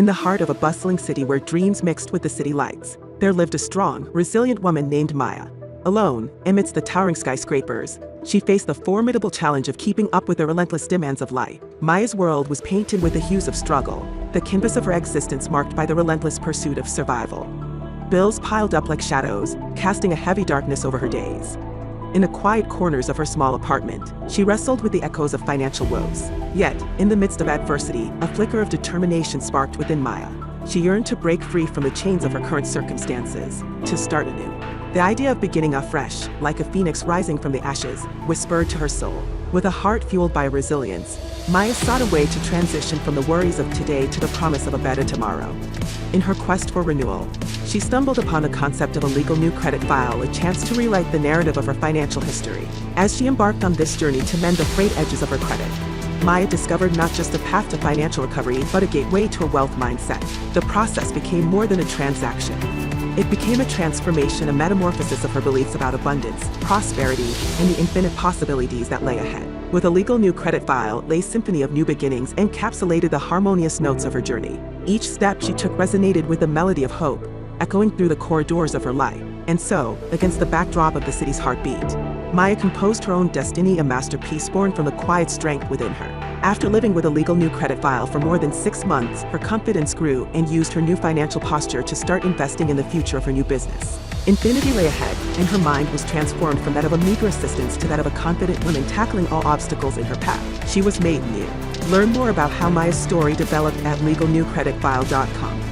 In the heart of a bustling city where dreams mixed with the city lights, there lived a strong, resilient woman named Maya. Alone, amidst the towering skyscrapers, she faced the formidable challenge of keeping up with the relentless demands of life. Maya's world was painted with the hues of struggle, the canvas of her existence marked by the relentless pursuit of survival. Bills piled up like shadows, casting a heavy darkness over her days. In the quiet corners of her small apartment, she wrestled with the echoes of financial woes. Yet, in the midst of adversity, a flicker of determination sparked within Maya. She yearned to break free from the chains of her current circumstances, to start anew. The idea of beginning afresh, like a phoenix rising from the ashes, whispered to her soul. With a heart fueled by resilience, Maya sought a way to transition from the worries of today to the promise of a better tomorrow. In her quest for renewal, she stumbled upon the concept of a legal new credit file, a chance to rewrite the narrative of her financial history. As she embarked on this journey to mend the frayed edges of her credit, Maya discovered not just a path to financial recovery, but a gateway to a wealth mindset. The process became more than a transaction. It became a transformation, a metamorphosis of her beliefs about abundance, prosperity, and the infinite possibilities that lay ahead. With a legal new credit file, lay symphony of new beginnings encapsulated the harmonious notes of her journey. Each step she took resonated with a melody of hope, echoing through the corridors of her life. And so, against the backdrop of the city's heartbeat, Maya composed her own destiny, a masterpiece born from the quiet strength within her. After living with a legal new credit file for more than 6 months, her confidence grew and used her new financial posture to start investing in the future of her new business. Infinity lay ahead, and her mind was transformed from that of a meager assistance to that of a confident woman tackling all obstacles in her path. She was made new. Learn more about how Maya's story developed at LegalNewCreditFile.com.